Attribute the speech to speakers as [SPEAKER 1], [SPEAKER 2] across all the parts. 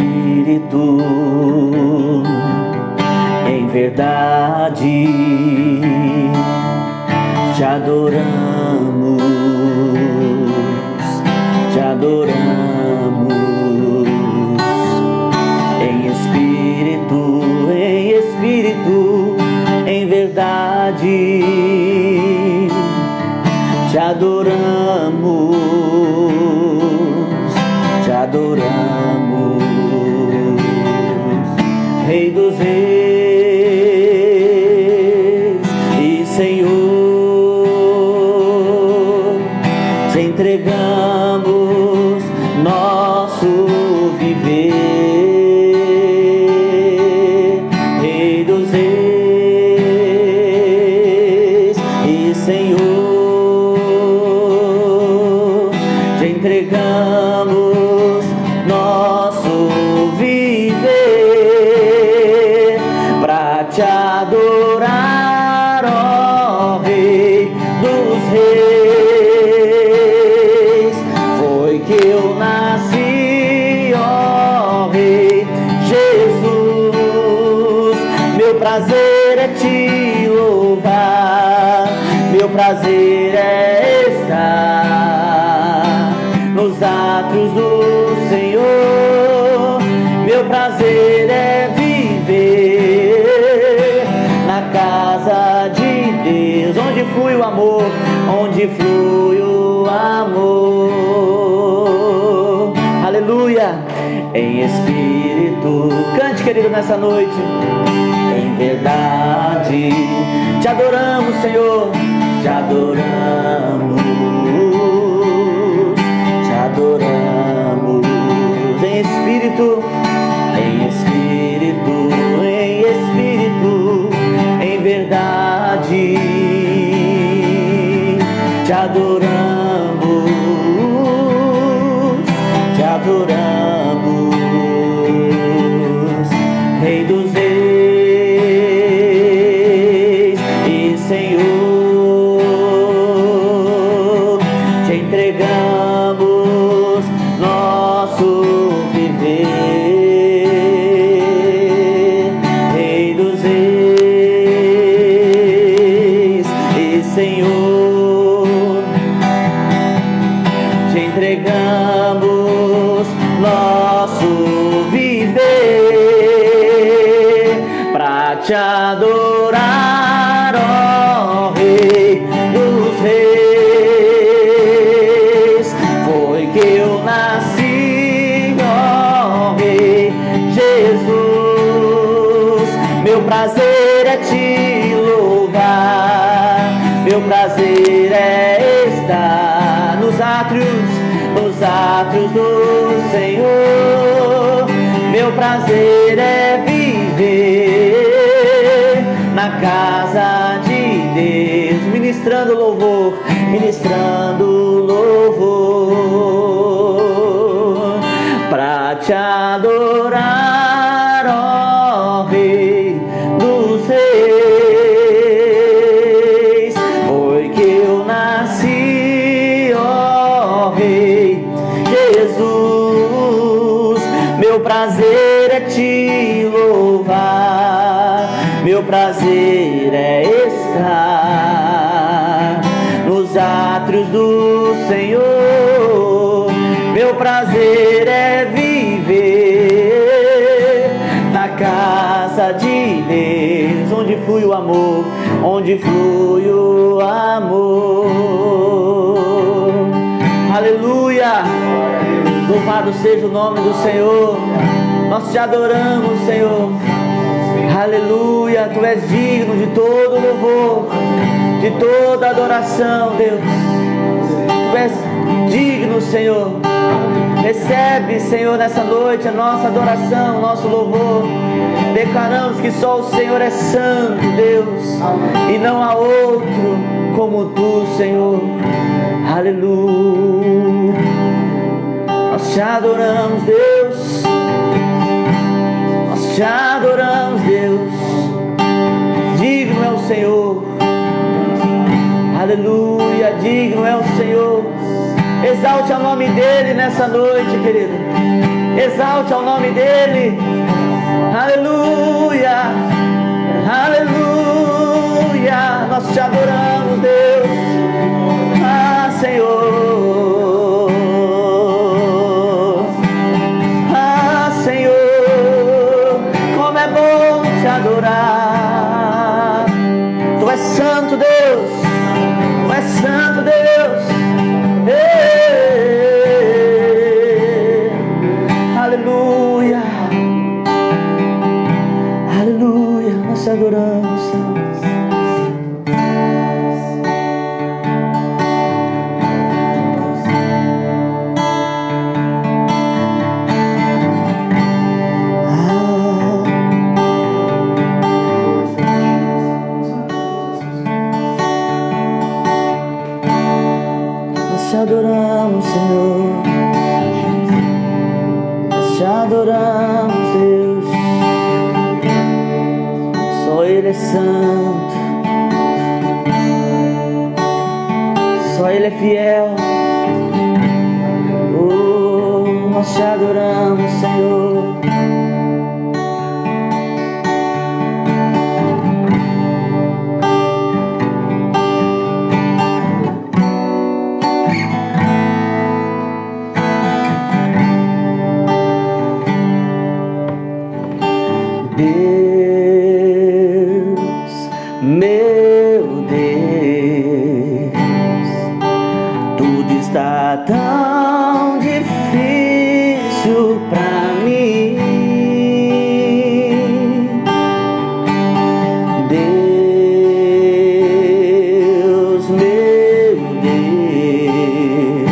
[SPEAKER 1] Espírito, em verdade te adoramos, te adoramos. Em Espírito, em verdade te adoramos, te adoramos. Rei dos reis e Senhor, te entregamos nosso viver. Rei dos reis e Senhor, te entregamos nosso viver pra te adorar, ó Rei dos reis. Foi que eu nasci, ó Rei Jesus. Meu prazer é te louvar, meu prazer é estar nos átrios do Senhor. Meu prazer é viver na casa de Deus, onde flui o amor, onde flui o amor. Aleluia! Em Espírito, cante, querido, nessa noite. Em verdade te adoramos, Senhor, te adoramos, te adoramos. Em Espírito, em verdade te adoramos, te adoramos. Rei dos reis e Senhor, te entregamos nosso viver. Rei dos reis e Senhor, te entregamos nosso viver pra te adorar, ó Rei dos reis. Foi que eu nasci, ó Rei Jesus. Meu prazer é te louvar, meu prazer é estar nos átrios do Senhor. Meu prazer é viver na casa de Deus, ministrando louvor, pra te adorar, ó Rei dos reis. Foi que eu nasci, ó Rei Jesus. Meu prazer é te louvar, meu prazer é estar nos átrios do Senhor. Meu prazer é viver na casa de Deus, onde flui o amor, onde flui o amor. Aleluia! Louvado seja o nome do Senhor. Nós te adoramos, Senhor. Aleluia! Tu és digno de todo louvor, de toda adoração, Deus. Tu és digno, Senhor. Recebe, Senhor, nessa noite a nossa adoração, nosso louvor. Declaramos que só o Senhor é santo, Deus, e não há outro como tu, Senhor. Aleluia. Nós te adoramos, Deus. Nós te adoramos, Deus. Digno é o Senhor. Aleluia, digno é o Senhor. Exalte o nome dele nessa noite, querido. Exalte ao nome dele. Aleluia, aleluia. Nós te adoramos, Deus. Ah, Senhor. Ah, Senhor. Como é bom te adorar. Tu és santo, Deus. Tu és santo, Deus. Aleluia, aleluia, nós te adoramos, Senhor. Nós te adoramos, Senhor. Te adoramos, Deus. Só Ele é santo, só Ele é fiel. Oh, nós te adoramos, Senhor. Deus, meu Deus, tudo está tão difícil pra mim. Deus, meu Deus,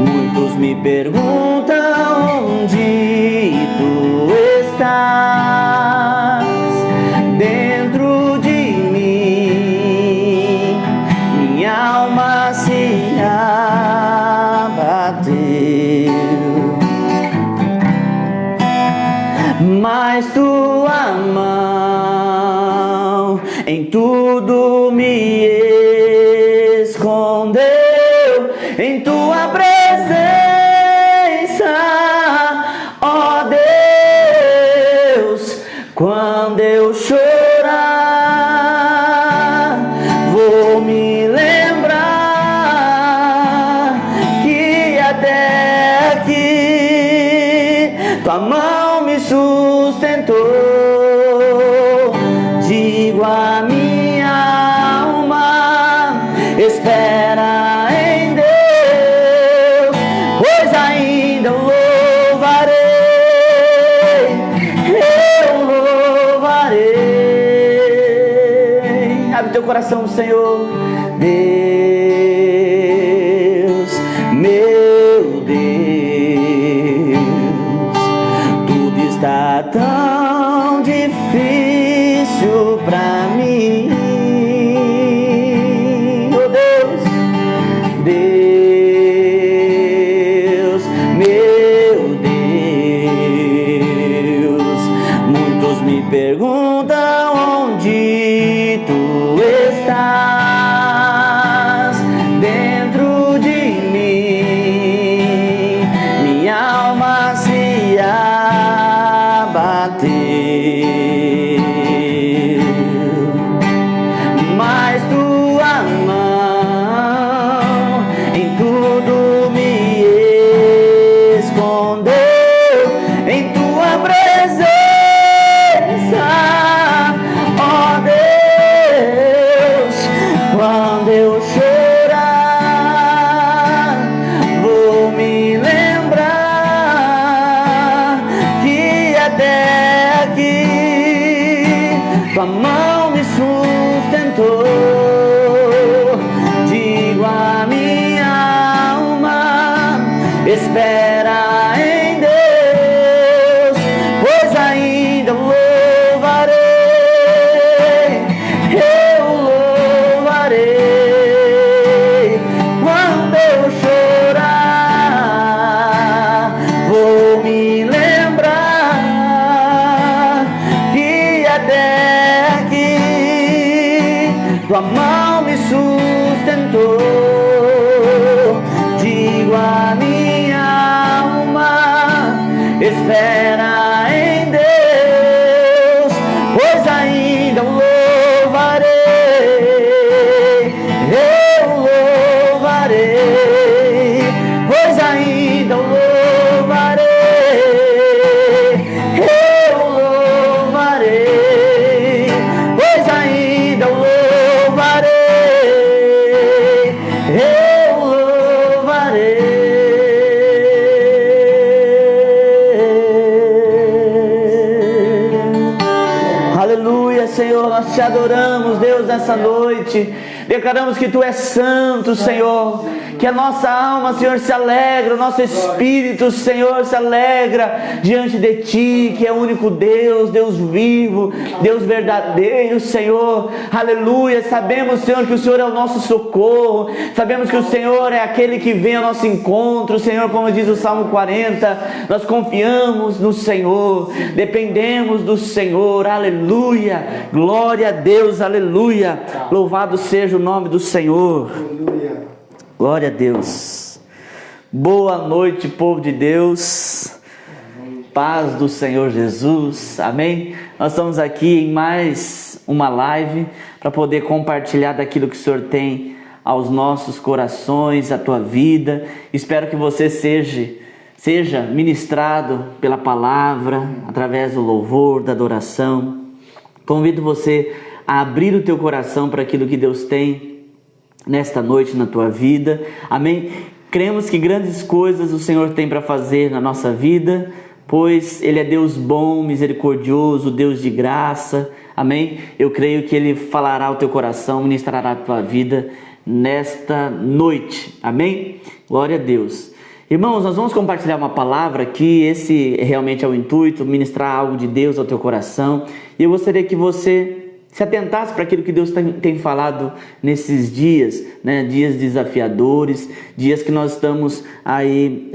[SPEAKER 1] muitos me perguntam onde tu estás dentro de mim, minha alma se abateu, mas tua mão em tudo me escondeu, em tua presença, ó Deus. Quando eu chorar, vou me lembrar que até aqui tua mão me sustentou. Digo a minha alma, espera em Deus, pois ainda eu louvarei. Abre teu coração, Senhor. Deus, meu Deus, tudo está tão difícil pra mim. Oh Deus, Deus, meu Deus, muitos me perguntam onde tu estás dentro de mim, minha alma se abateu, mas tua mão em tudo me escondeu, em tua presença, ó Deus. Quando eu chorar, vou me lembrar que até aqui tua mão me sustentou. Digo a minha alma, espera em Deus, pois ainda louvarei, eu louvarei. Quando eu chorar, vou me lembrar que até aqui tua mão me sustentou. Digo a minha alma, espera em Deus, pois ainda o louvarei, eu louvarei, pois ainda o louvarei, eu louvarei, pois ainda o louvarei, eu louvarei. Aleluia, Senhor, nós te adoramos, Deus, nessa noite. Declaramos que Tu és santo, Senhor, que a nossa alma, Senhor, se alegra, o nosso espírito, Senhor, se alegra diante de Ti, que é o único Deus, Deus vivo, Deus verdadeiro, Senhor. Aleluia. Sabemos, Senhor, que o Senhor é o nosso socorro, sabemos que o Senhor é aquele que vem ao nosso encontro, Senhor, como diz o Salmo 40, nós confiamos no Senhor, dependemos do Senhor. Aleluia. Glória a Deus, aleluia. Louvado seja o nome do Senhor.
[SPEAKER 2] Aleluia.
[SPEAKER 1] Glória a Deus. Boa noite, povo de Deus. Paz do Senhor Jesus. Amém? Nós estamos aqui em mais uma live para poder compartilhar daquilo que o Senhor tem aos nossos corações, a tua vida. Espero que você seja ministrado pela palavra, através do louvor, da adoração. Convido você a abrir o teu coração para aquilo que Deus tem nesta noite na tua vida. Amém? Cremos que grandes coisas o Senhor tem para fazer na nossa vida, pois Ele é Deus bom, misericordioso, Deus de graça. Amém? Eu creio que Ele falará ao teu coração, ministrará a tua vida nesta noite. Amém? Glória a Deus. Irmãos, nós vamos compartilhar uma palavra que esse realmente é o intuito, ministrar algo de Deus ao teu coração. E eu gostaria que você se atentasse para aquilo que Deus tem falado nesses dias, né? Dias desafiadores, dias que nós estamos aí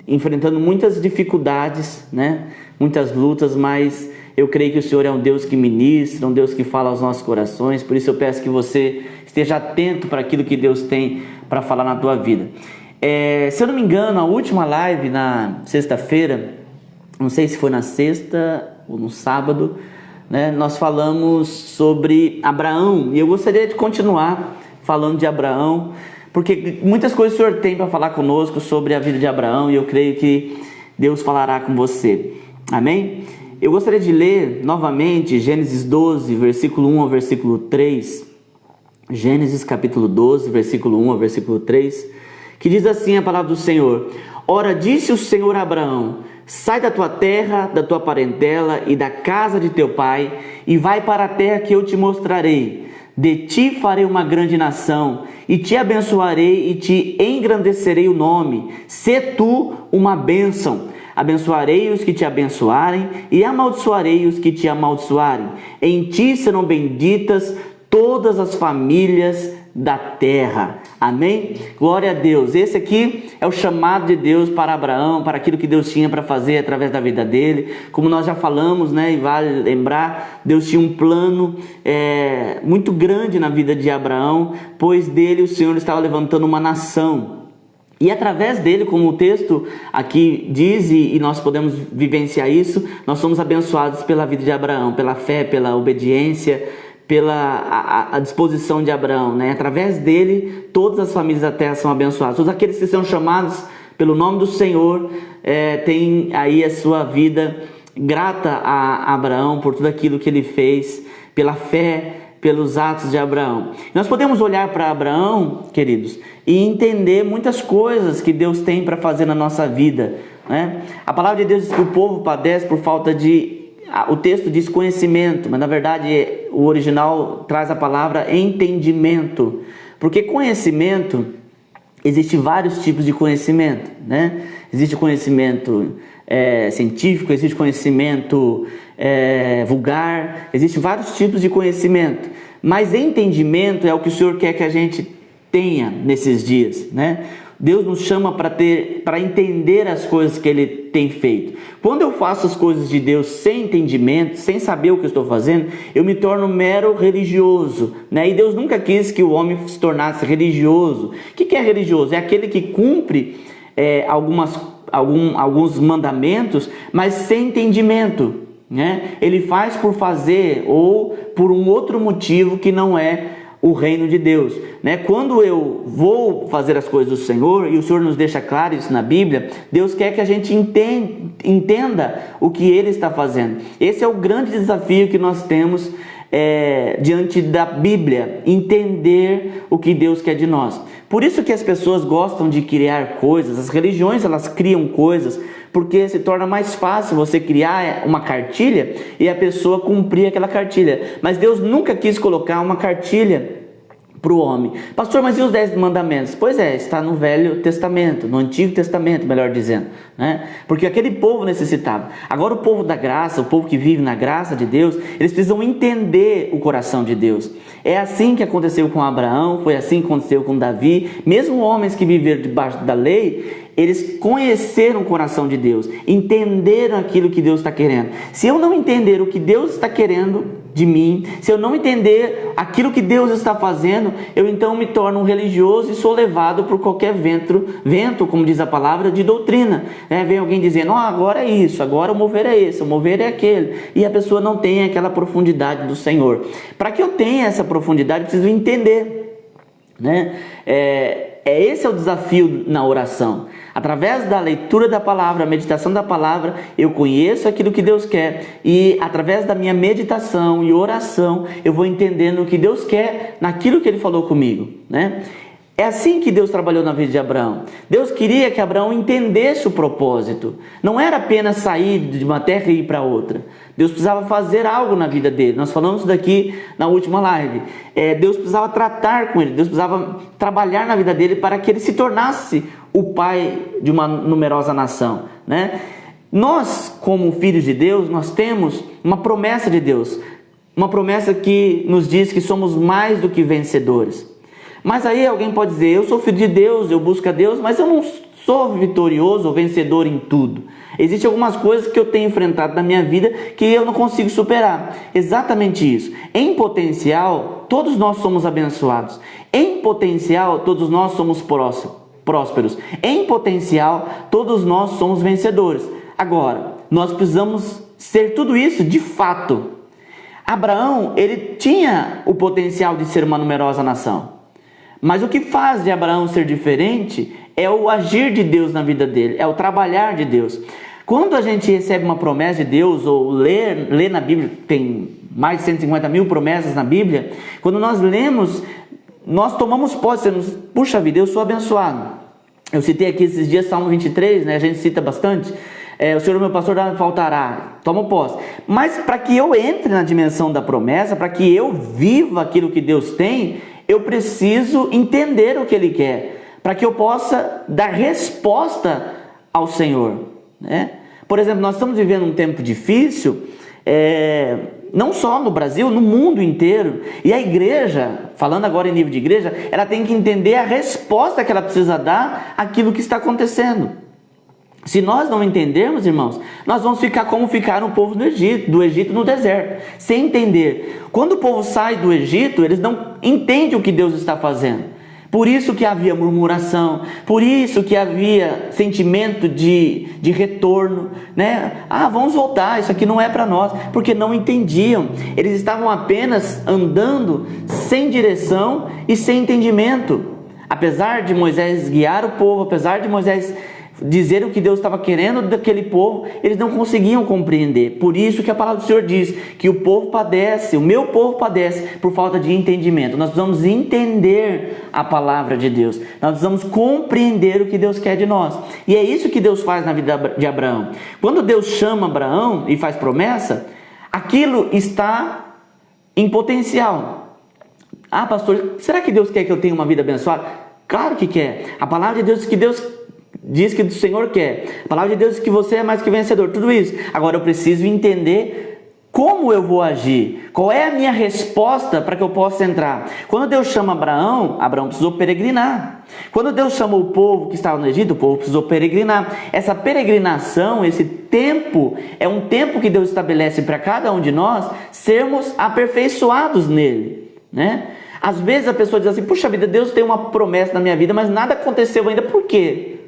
[SPEAKER 1] enfrentando muitas dificuldades, né? Muitas lutas, mas eu creio que o Senhor é um Deus que ministra, um Deus que fala aos nossos corações. Por isso eu peço que você esteja atento para aquilo que Deus tem para falar na tua vida. Se eu não me engano, a última live na sexta-feira, não sei se foi na sexta ou no sábado, né, nós falamos sobre Abraão, e eu gostaria de continuar falando de Abraão, porque muitas coisas o Senhor tem para falar conosco sobre a vida de Abraão, e eu creio que Deus falará com você. Amém? Eu gostaria de ler novamente Gênesis 12, versículo 1 ao versículo 3. Gênesis capítulo 12, versículo 1 ao versículo 3, que diz assim a palavra do Senhor: Ora, disse o Senhor a Abraão: sai da tua terra, da tua parentela e da casa de teu pai, e vai para a terra que eu te mostrarei. De ti farei uma grande nação, e te abençoarei e te engrandecerei o nome. Sê tu uma bênção. Abençoarei os que te abençoarem, e amaldiçoarei os que te amaldiçoarem. Em ti serão benditas todas as famílias da terra. Amém? Glória a Deus. Esse aqui é o chamado de Deus para Abraão, para aquilo que Deus tinha para fazer através da vida dele. Como nós já falamos, né, e vale lembrar, Deus tinha um plano muito grande na vida de Abraão, pois dele o Senhor estava levantando uma nação. E através dele, como o texto aqui diz, e nós podemos vivenciar isso, nós somos abençoados pela vida de Abraão, pela fé, pela obediência, pela a disposição de Abraão, né? Através dele, todas as famílias da terra são abençoadas. Todos aqueles que são chamados pelo nome do Senhor têm aí a sua vida grata a Abraão por tudo aquilo que ele fez, pela fé, pelos atos de Abraão. Nós podemos olhar para Abraão, queridos, e entender muitas coisas que Deus tem para fazer na nossa vida, né? A palavra de Deus diz que o povo padece por falta de... O texto diz conhecimento, mas na verdade o original traz a palavra entendimento. Porque conhecimento, existe vários tipos de conhecimento, né? Existe conhecimento científico, existe conhecimento vulgar, existem vários tipos de conhecimento. Mas entendimento é o que o Senhor quer que a gente tenha nesses dias, né? Deus nos chama para entender as coisas que Ele tem feito. Quando eu faço as coisas de Deus sem entendimento, sem saber o que eu estou fazendo, eu me torno mero religioso, né? E Deus nunca quis que o homem se tornasse religioso. O que é religioso? É aquele que cumpre algumas alguns mandamentos, mas sem entendimento, né? Ele faz por fazer ou por um outro motivo que não é o reino de Deus, né? Quando eu vou fazer as coisas do Senhor, e o Senhor nos deixa claro isso na Bíblia, Deus quer que a gente entenda o que Ele está fazendo. Esse é o grande desafio que nós temos diante da Bíblia, entender o que Deus quer de nós. Por isso que as pessoas gostam de criar coisas, as religiões elas criam coisas, porque se torna mais fácil você criar uma cartilha e a pessoa cumprir aquela cartilha. Mas Deus nunca quis colocar uma cartilha para o homem. Pastor, mas e os 10 mandamentos? Pois é, está no Velho Testamento, no Antigo Testamento, melhor dizendo, né? Porque aquele povo necessitava. Agora o povo da graça, o povo que vive na graça de Deus, eles precisam entender o coração de Deus. É assim que aconteceu com Abraão, foi assim que aconteceu com Davi. Mesmo homens que viveram debaixo da lei, eles conheceram o coração de Deus, entenderam aquilo que Deus está querendo. Se eu não entender o que Deus está querendo de mim, se eu não entender aquilo que Deus está fazendo, eu então me torno um religioso e sou levado por qualquer vento, como diz a palavra, de doutrina. Vem alguém dizendo, agora é isso, agora o mover é esse, o mover é aquele, e a pessoa não tem aquela profundidade do Senhor. Para que eu tenha essa profundidade, eu preciso entender, né? Esse é o desafio na oração. Através da leitura da palavra, a meditação da palavra, eu conheço aquilo que Deus quer, e através da minha meditação e oração, eu vou entendendo o que Deus quer naquilo que Ele falou comigo, né? É assim que Deus trabalhou na vida de Abraão. Deus queria que Abraão entendesse o propósito. Não era apenas sair de uma terra e ir para outra. Deus precisava fazer algo na vida dele. Nós falamos daqui na última live. Deus precisava tratar com ele. Deus precisava trabalhar na vida dele para que ele se tornasse o pai de uma numerosa nação, né? Nós, como filhos de Deus, nós temos uma promessa de Deus. Uma promessa que nos diz que somos mais do que vencedores. Mas aí alguém pode dizer, eu sou filho de Deus, eu busco a Deus, mas eu não sou vitorioso ou vencedor em tudo. Existem algumas coisas que eu tenho enfrentado na minha vida que eu não consigo superar. Exatamente isso. Em potencial, todos nós somos abençoados. Em potencial, todos nós somos prósperos. Em potencial, todos nós somos vencedores. Agora, nós precisamos ser tudo isso de fato. Abraão, ele tinha o potencial de ser uma numerosa nação. Mas o que faz de Abraão ser diferente é o agir de Deus na vida dele, é o trabalhar de Deus. Quando a gente recebe uma promessa de Deus, ou lê na Bíblia, tem mais de 150 mil promessas na Bíblia, quando nós lemos, nós tomamos posse, puxa vida, eu sou abençoado. Eu citei aqui esses dias Salmo 23, né? A gente cita bastante. O Senhor meu pastor nada me faltará, toma posse. Mas para que eu entre na dimensão da promessa, para que eu viva aquilo que Deus tem, eu preciso entender o que Ele quer, para que eu possa dar resposta ao Senhor, né? Por exemplo, nós estamos vivendo um tempo difícil, não só no Brasil, no mundo inteiro. E a igreja, falando agora em nível de igreja, ela tem que entender a resposta que ela precisa dar àquilo que está acontecendo. Se nós não entendermos, irmãos, nós vamos ficar como ficaram o povo do Egito no deserto, sem entender. Quando o povo sai do Egito, eles não entendem o que Deus está fazendo. Por isso que havia murmuração, por isso que havia sentimento de retorno, né? Vamos voltar, isso aqui não é para nós, porque não entendiam. Eles estavam apenas andando sem direção e sem entendimento. Apesar de Moisés guiar o povo, apesar de Moisés dizer o que Deus estava querendo daquele povo, eles não conseguiam compreender. Por isso que a palavra do Senhor diz que o povo padece, o meu povo padece por falta de entendimento. Nós precisamos entender a palavra de Deus. Nós precisamos compreender o que Deus quer de nós. E é isso que Deus faz na vida de Abraão. Quando Deus chama Abraão e faz promessa, aquilo está em potencial. Pastor, será que Deus quer que eu tenha uma vida abençoada? Claro que quer. A palavra de Deus diz que diz que o Senhor quer. A palavra de Deus diz que você é mais que vencedor. Tudo isso. Agora eu preciso entender como eu vou agir. Qual é a minha resposta para que eu possa entrar? Quando Deus chama Abraão, Abraão precisou peregrinar. Quando Deus chamou o povo que estava no Egito, o povo precisou peregrinar. Essa peregrinação, esse tempo, é um tempo que Deus estabelece para cada um de nós sermos aperfeiçoados nele, né? Às vezes a pessoa diz assim, puxa vida, Deus tem uma promessa na minha vida, mas nada aconteceu ainda. Por quê?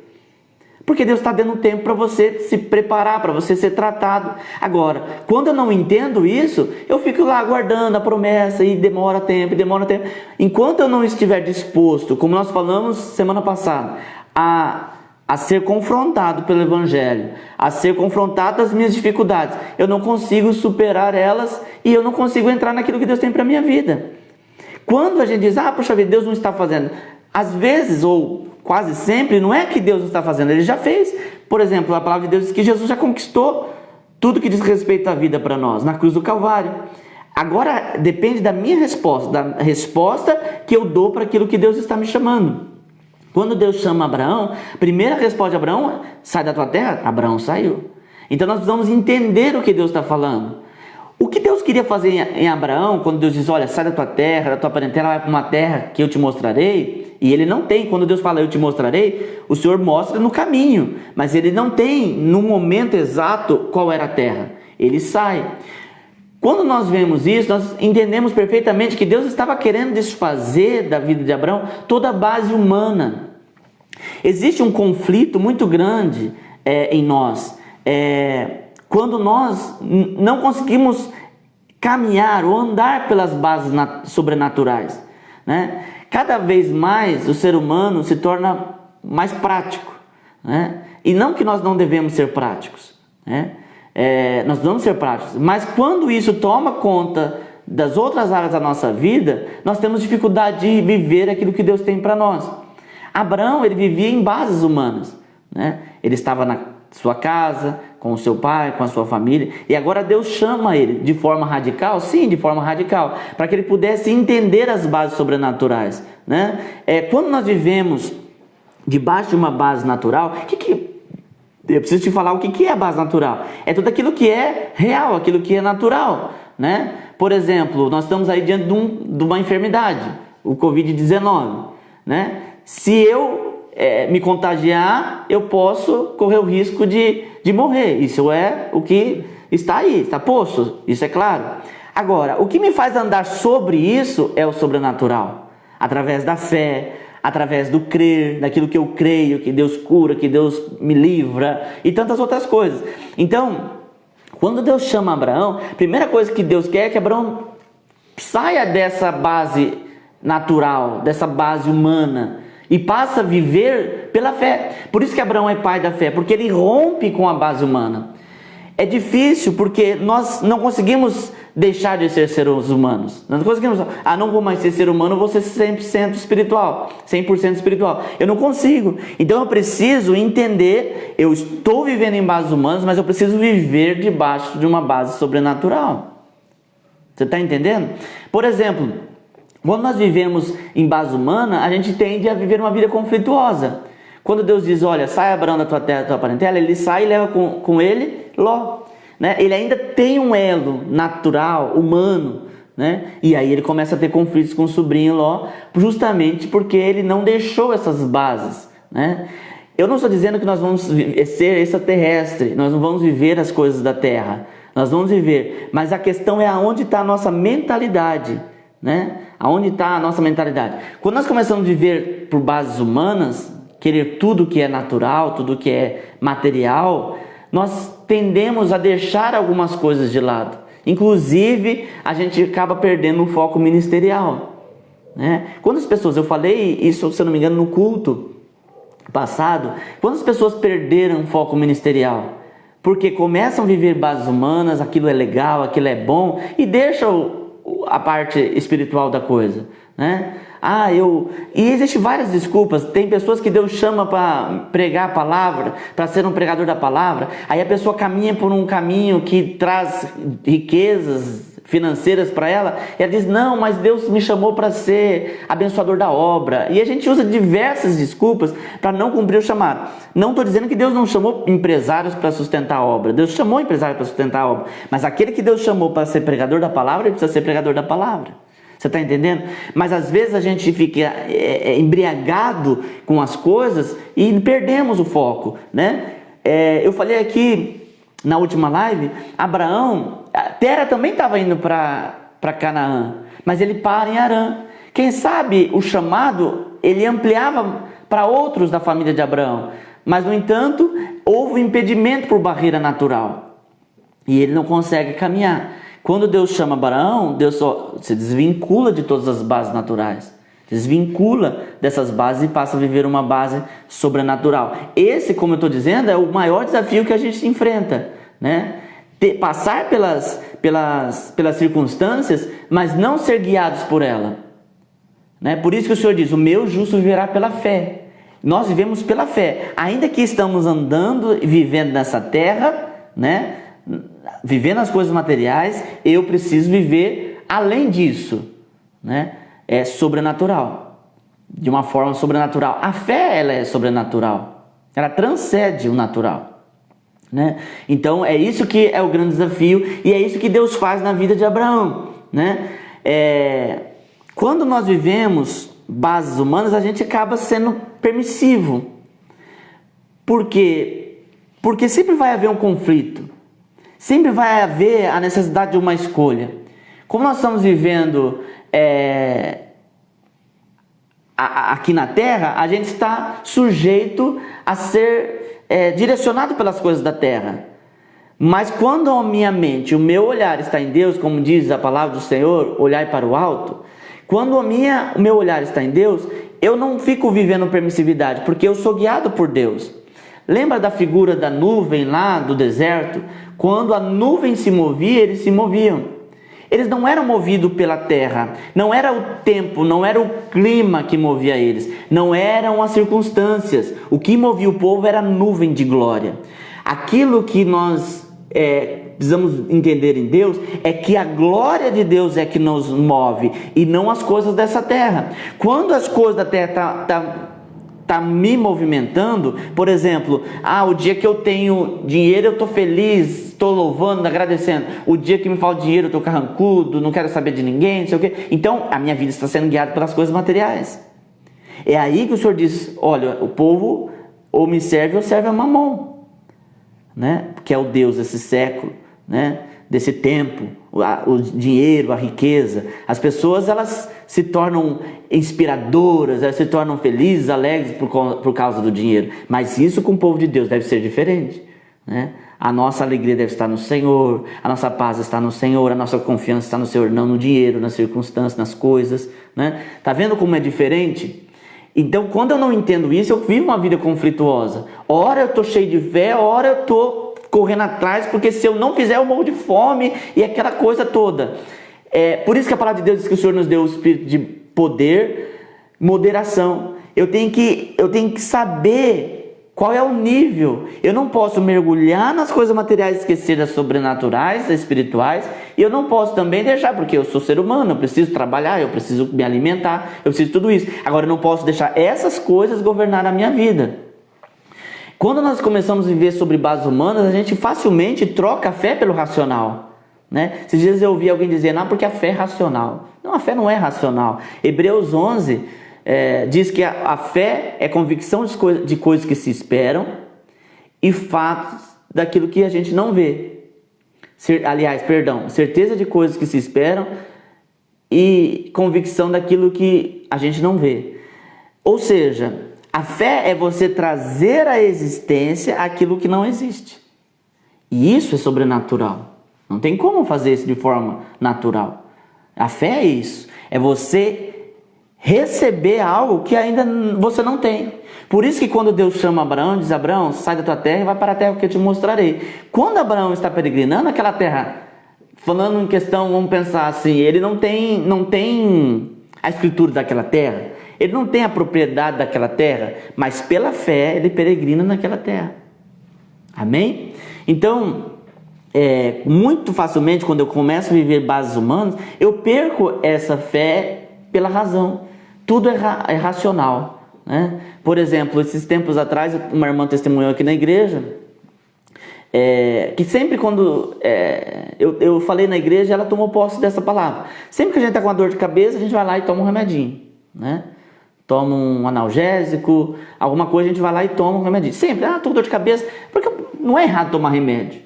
[SPEAKER 1] Porque Deus está dando tempo para você se preparar, para você ser tratado. Agora, quando eu não entendo isso, eu fico lá aguardando a promessa e demora tempo, demora tempo. Enquanto eu não estiver disposto, como nós falamos semana passada, a ser confrontado pelo Evangelho, a ser confrontado das minhas dificuldades, eu não consigo superar elas e eu não consigo entrar naquilo que Deus tem para a minha vida. Quando a gente diz, poxa vida, Deus não está fazendo, às vezes, ou quase sempre, não é que Deus não está fazendo, Ele já fez. Por exemplo, a palavra de Deus diz que Jesus já conquistou tudo que diz respeito à vida para nós, na cruz do Calvário. Agora, depende da minha resposta, da resposta que eu dou para aquilo que Deus está me chamando. Quando Deus chama Abraão, a primeira resposta de Abraão, sai da tua terra, Abraão saiu. Então nós precisamos entender o que Deus está falando. O que Deus queria fazer em Abraão, quando Deus diz, olha, sai da tua terra, da tua parentela, vai para uma terra que eu te mostrarei, e ele não tem, quando Deus fala eu te mostrarei, o Senhor mostra no caminho, mas ele não tem no momento exato qual era a terra, ele sai. Quando nós vemos isso, nós entendemos perfeitamente que Deus estava querendo desfazer da vida de Abraão toda a base humana. Existe um conflito muito grande em nós, quando nós não conseguimos caminhar ou andar pelas bases sobrenaturais, né? Cada vez mais o ser humano se torna mais prático, né? E não que nós não devemos ser práticos, né? Nós vamos ser práticos, mas quando isso toma conta das outras áreas da nossa vida, nós temos dificuldade de viver aquilo que Deus tem para nós. Abraão, ele vivia em bases humanas, né? Ele estava na sua casa, com o seu pai, com a sua família, e agora Deus chama ele de forma radical, sim, de forma radical, para que ele pudesse entender as bases sobrenaturais, né? Quando nós vivemos debaixo de uma base natural, eu preciso te falar o que é a base natural. É tudo aquilo que é real, aquilo que é natural, né? Por exemplo, nós estamos aí diante de uma enfermidade, o Covid-19, né? Se eu me contagiar, eu posso correr o risco de morrer. Isso é o que está aí, está posto, isso é claro. Agora, o que me faz andar sobre isso é o sobrenatural, através da fé, através do crer, daquilo que eu creio, que Deus cura, que Deus me livra e tantas outras coisas. Então, quando Deus chama Abraão, a primeira coisa que Deus quer é que Abraão saia dessa base natural, dessa base humana, e passa a viver pela fé. Por isso que Abraão é pai da fé, porque ele rompe com a base humana. É difícil porque nós não conseguimos deixar de ser seres humanos. Nós não conseguimos, não vou mais ser ser humano, vou ser 100% espiritual, 100% espiritual. Eu não consigo. Então eu preciso entender, eu estou vivendo em bases humanas, mas eu preciso viver debaixo de uma base sobrenatural. Você está entendendo? Por exemplo, quando nós vivemos em base humana, a gente tende a viver uma vida conflituosa. Quando Deus diz, olha, sai Abraão da tua terra, da tua parentela, ele sai e leva com ele Ló, né? Ele ainda tem um elo natural, humano, né? E aí ele começa a ter conflitos com o sobrinho Ló, justamente porque ele não deixou essas bases, né? Eu não estou dizendo que nós vamos ser extraterrestre, nós não vamos viver as coisas da terra, nós vamos viver, mas a questão é aonde está a nossa mentalidade, né? Aonde está a nossa mentalidade? Quando nós começamos a viver por bases humanas, querer tudo que é natural, tudo que é material, nós tendemos a deixar algumas coisas de lado. Inclusive, a gente acaba perdendo o foco ministerial, né? Quando as pessoas, eu falei isso, se eu não me engano, no culto passado, quando as pessoas perderam o foco ministerial, porque começam a viver bases humanas, aquilo é legal, aquilo é bom, e deixam a parte espiritual da coisa, né? E existem várias desculpas. Tem pessoas que Deus chama para pregar a palavra, para ser um pregador da palavra, aí a pessoa caminha por um caminho que traz riquezas financeiras para ela, e ela diz, não, mas Deus me chamou para ser abençoador da obra, e a gente usa diversas desculpas para não cumprir o chamado. Não estou dizendo que Deus não chamou empresários para sustentar a obra, Deus chamou empresários para sustentar a obra, mas aquele que Deus chamou para ser pregador da palavra, ele precisa ser pregador da palavra. Você está entendendo? Mas às vezes a gente fica embriagado com as coisas e perdemos o foco, né? Eu falei aqui na última live, Abraão, Tera também estava indo para Canaã, mas ele para em Harã. Quem sabe o chamado ele ampliava para outros da família de Abraão, Mas, no entanto, houve um impedimento por barreira natural. E ele não consegue caminhar. Quando Deus chama Abraão, Deus só se desvincula de todas as bases naturais. Desvincula dessas bases e passa a viver uma base sobrenatural. Esse, como eu estou dizendo, é o maior desafio que a gente enfrenta, né? Passar pelas circunstâncias, mas não ser guiados por ela, né? Por isso que o Senhor diz, o meu justo viverá pela fé. Nós vivemos pela fé, ainda que estamos andando e vivendo nessa terra, né? Vivendo as coisas materiais, eu preciso viver além disso, né? É sobrenatural, de uma forma sobrenatural. A fé, ela é sobrenatural, ela transcende o natural, né? Então é isso que é o grande desafio, e é isso que Deus faz na vida de Abraão, né? Quando nós vivemos bases humanas, a gente acaba sendo permissivo. Por quê? Porque sempre vai haver um conflito, sempre vai haver a necessidade de uma escolha. Como nós estamos vivendo aqui na Terra, a gente está sujeito a ser direcionado pelas coisas da Terra. Mas quando a minha mente, o meu olhar está em Deus, como diz a palavra do Senhor, olhar para o alto, quando o meu olhar está em Deus, eu não fico vivendo permissividade, porque eu sou guiado por Deus. Lembra da figura da nuvem lá do deserto? Quando a nuvem se movia, eles se moviam. Eles não eram movidos pela terra, não era o tempo, não era o clima que movia eles, não eram as circunstâncias. O que movia o povo era a nuvem de glória. Aquilo que nós precisamos entender em Deus é que a glória de Deus é que nos move e não as coisas dessa terra. Quando as coisas da terra tá me movimentando, por exemplo, o dia que eu tenho dinheiro eu estou feliz, estou louvando, agradecendo. O dia que me falta dinheiro eu estou carrancudo, não quero saber de ninguém, não sei o quê. Então a minha vida está sendo guiada pelas coisas materiais. É aí que o Senhor diz, olha, o povo ou me serve ou serve a Mamon, né? Que é o Deus desse século, né? Desse tempo, o dinheiro, a riqueza. As pessoas, elas se tornam inspiradoras, elas se tornam felizes, alegres por causa do dinheiro. Mas isso com o povo de Deus deve ser diferente, né? A nossa alegria deve estar no Senhor, a nossa paz está no Senhor, a nossa confiança está no Senhor, não no dinheiro, nas circunstâncias, nas coisas, né? Tá vendo como é diferente? Então, quando eu não entendo isso, eu vivo uma vida conflituosa. Ora eu estou cheio de fé, ora eu estou correndo atrás, porque se eu não fizer eu morro de fome e aquela coisa toda. Por isso que a palavra de Deus diz que o Senhor nos deu o espírito de poder, moderação. Eu tenho que saber qual é o nível. Eu não posso mergulhar nas coisas materiais e esquecer das sobrenaturais, das espirituais. E eu não posso também deixar, porque eu sou ser humano, eu preciso trabalhar, eu preciso me alimentar, eu preciso de tudo isso. Agora eu não posso deixar essas coisas governar a minha vida. Quando nós começamos a viver sobre bases humanas, a gente facilmente troca a fé pelo racional, né? Esses dias eu ouvi alguém dizer, não, porque a fé é racional. Não, a fé não é racional. Hebreus 11 diz que a fé é convicção de coisas que se esperam e fatos daquilo que a gente não vê. Certeza de coisas que se esperam e convicção daquilo que a gente não vê. Ou seja, a fé é você trazer à existência aquilo que não existe. E isso é sobrenatural. Não tem como fazer isso de forma natural. A fé é isso. É você receber algo que ainda você não tem. Por isso que quando Deus chama Abraão, diz, Abraão, sai da tua terra e vai para a terra que eu te mostrarei. Quando Abraão está peregrinando aquela terra, falando em questão, vamos pensar assim, ele não tem a escritura daquela terra, ele não tem a propriedade daquela terra, mas pela fé ele peregrina naquela terra. Amém? Então, muito facilmente, quando eu começo a viver bases humanas, eu perco essa fé pela razão. Tudo é racional, né? Por exemplo, esses tempos atrás, uma irmã testemunhou aqui na igreja, que sempre quando eu falei na igreja, ela tomou posse dessa palavra. Sempre que a gente está com uma dor de cabeça, a gente vai lá e toma um remedinho, né? Toma um analgésico, alguma coisa, a gente vai lá e toma um remedinho. Sempre, tô com dor de cabeça, porque não é errado tomar remédio,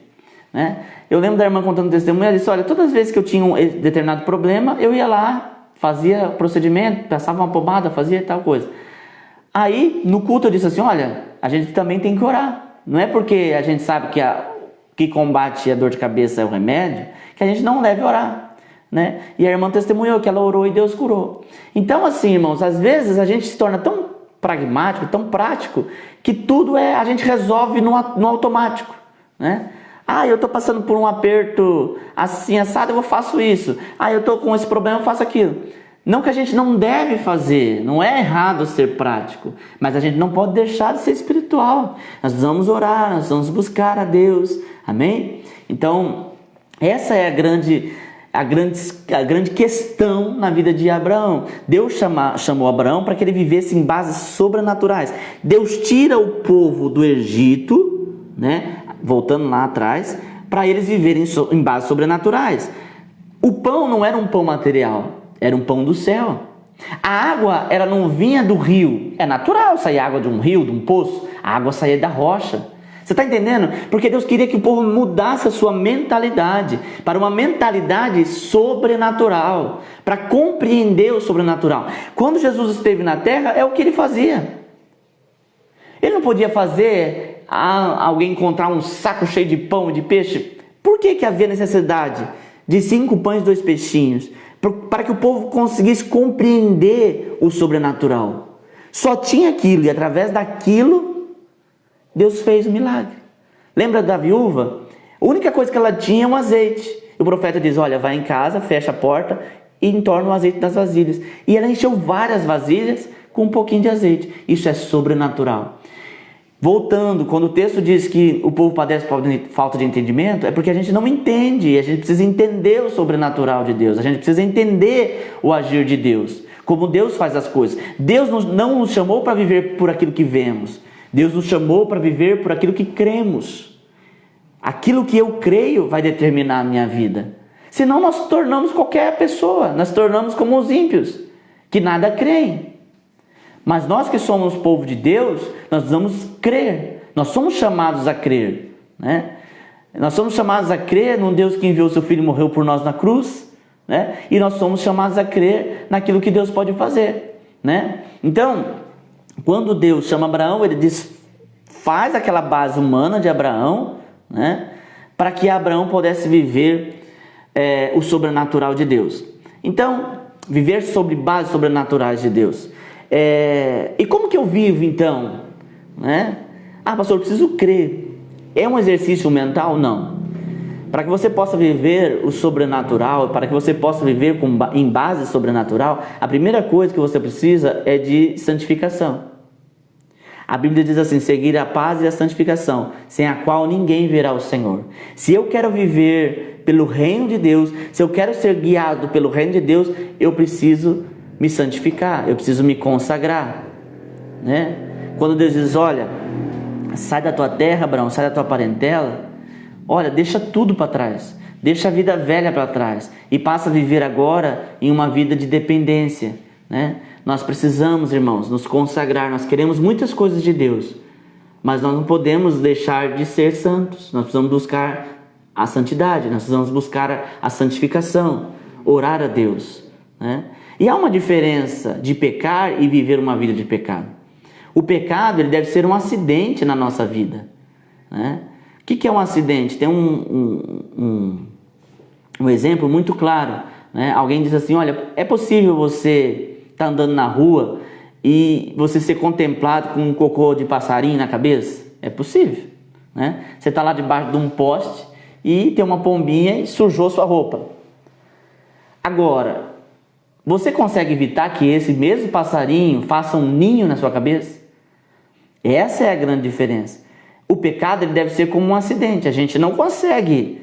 [SPEAKER 1] né? Eu lembro da irmã contando um testemunho, ela disse, olha, todas as vezes que eu tinha um determinado problema, eu ia lá, fazia procedimento, passava uma pomada, fazia tal coisa. Aí, no culto eu disse assim, olha, a gente também tem que orar. Não é porque a gente sabe que combate a dor de cabeça é o remédio, que a gente não deve orar, né? E a irmã testemunhou que ela orou e Deus curou. Então assim, irmãos, às vezes a gente se torna tão pragmático, tão prático, que tudo a gente resolve no automático, né? Eu estou passando por um aperto assim, assado, eu faço isso. Eu estou com esse problema, eu faço aquilo. Não que a gente não deve fazer, não é errado ser prático, mas a gente não pode deixar de ser espiritual. Nós precisamos orar, nós precisamos buscar a Deus, amém? Então, essa é a grande questão na vida de Abraão. Deus chamou Abraão para que ele vivesse em bases sobrenaturais. Deus tira o povo do Egito, né? Voltando lá atrás, para eles viverem em bases sobrenaturais. O pão não era um pão material, era um pão do céu. A água, ela não vinha do rio. É natural sair água de um rio, de um poço. A água saía da rocha. Você está entendendo? Porque Deus queria que o povo mudasse a sua mentalidade para uma mentalidade sobrenatural, para compreender o sobrenatural. Quando Jesus esteve na terra, é o que ele fazia. Ele não podia fazer alguém encontrar um saco cheio de pão e de peixe. Por que havia necessidade de 5 pães e 2 peixinhos? Para que o povo conseguisse compreender o sobrenatural. Só tinha aquilo, e através daquilo Deus fez o milagre. Lembra da viúva? A única coisa que ela tinha é um azeite. O profeta diz, olha, vai em casa, fecha a porta e entorna o azeite das vasilhas. E ela encheu várias vasilhas com um pouquinho de azeite. Isso é sobrenatural. Voltando, quando o texto diz que o povo padece por falta de entendimento, é porque a gente não entende, a gente precisa entender o sobrenatural de Deus, a gente precisa entender o agir de Deus, como Deus faz as coisas. Deus não nos chamou para viver por aquilo que vemos, Deus nos chamou para viver por aquilo que cremos. Aquilo que eu creio vai determinar a minha vida. Senão nós tornamos qualquer pessoa, nós tornamos como os ímpios, que nada creem. Mas nós que somos povo de Deus, nós precisamos crer. Nós somos chamados a crer, né? Nós somos chamados a crer num Deus que enviou seu Filho e morreu por nós na cruz, né? E nós somos chamados a crer naquilo que Deus pode fazer, né? Então, quando Deus chama Abraão, ele faz aquela base humana de Abraão, né? Para que Abraão pudesse viver o sobrenatural de Deus. Então, viver sobre bases sobrenaturais de Deus. E como que eu vivo então? Né? Pastor, eu preciso crer. É um exercício mental? Não. Para que você possa viver o sobrenatural, para que você possa viver em base sobrenatural, a primeira coisa que você precisa é de santificação. A Bíblia diz assim, seguir a paz e a santificação, sem a qual ninguém verá o Senhor. Se eu quero viver pelo reino de Deus, se eu quero ser guiado pelo reino de Deus, eu preciso me santificar, eu preciso me consagrar, né? Quando Deus diz, olha, sai da tua terra, Abraão, sai da tua parentela, olha, deixa tudo para trás, deixa a vida velha para trás e passa a viver agora em uma vida de dependência, né? Nós precisamos, irmãos, nos consagrar, nós queremos muitas coisas de Deus, mas nós não podemos deixar de ser santos, nós precisamos buscar a santidade, nós precisamos buscar a santificação, orar a Deus, né? E há uma diferença de pecar e viver uma vida de pecado. O pecado, ele deve ser um acidente na nossa vida, né? O que é um acidente? Tem um exemplo muito claro, né? Alguém diz assim, olha, é possível você estar andando na rua e você ser contemplado com um cocô de passarinho na cabeça? É possível, né? Você está lá debaixo de um poste e tem uma pombinha e sujou sua roupa. Agora, você consegue evitar que esse mesmo passarinho faça um ninho na sua cabeça? Essa é a grande diferença. O pecado, ele deve ser como um acidente. A gente não consegue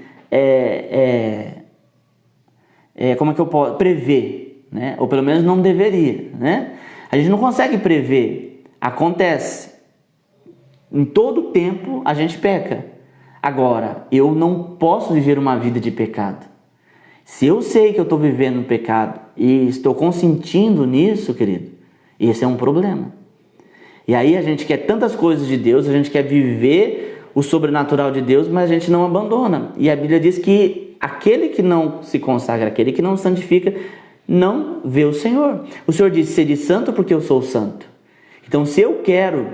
[SPEAKER 1] como é que eu posso prever, né? Ou pelo menos não deveria, né? A gente não consegue prever. Acontece. Em todo tempo a gente peca. Agora, eu não posso viver uma vida de pecado. Se eu sei que eu estou vivendo no pecado e estou consentindo nisso, querido, esse é um problema. E aí a gente quer tantas coisas de Deus, a gente quer viver o sobrenatural de Deus, mas a gente não abandona. E a Bíblia diz que aquele que não se consagra, aquele que não santifica, não vê o Senhor. O Senhor diz, sede santo porque eu sou santo. Então, se eu quero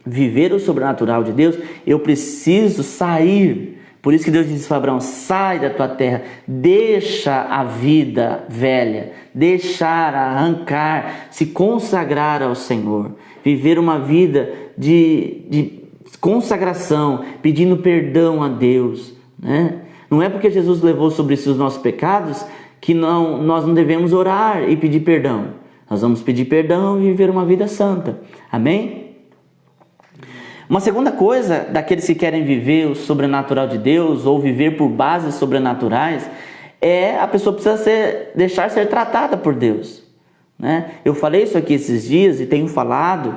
[SPEAKER 1] viver o sobrenatural de Deus, eu preciso sair. Por isso que Deus disse para Abraão: sai da tua terra, deixa a vida velha, deixar, arrancar, se consagrar ao Senhor, viver uma vida de consagração, pedindo perdão a Deus, né? Não é porque Jesus levou sobre si os nossos pecados que nós não devemos orar e pedir perdão. Nós vamos pedir perdão e viver uma vida santa. Amém? Uma segunda coisa daqueles que querem viver o sobrenatural de Deus ou viver por bases sobrenaturais é a pessoa precisa deixar ser tratada por Deus, né? Eu falei isso aqui esses dias e tenho falado.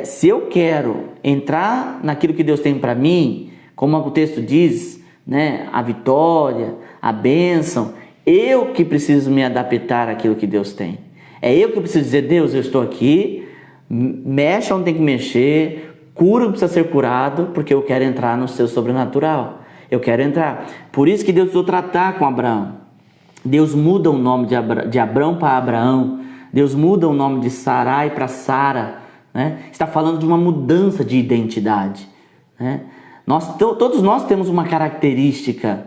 [SPEAKER 1] Se eu quero entrar naquilo que Deus tem para mim, como o texto diz, né, a vitória, a bênção, eu que preciso me adaptar àquilo que Deus tem. É eu que preciso dizer: Deus, eu estou aqui, mexe onde tem que mexer, cura o que precisa ser curado, porque eu quero entrar no seu sobrenatural. Eu quero entrar. Por isso que Deus precisou tratar com Abraão. Deus muda o nome de Abrão para Abraão. Deus muda o nome de Sarai para Sara, né? Está falando de uma mudança de identidade, né? Todos nós temos uma característica,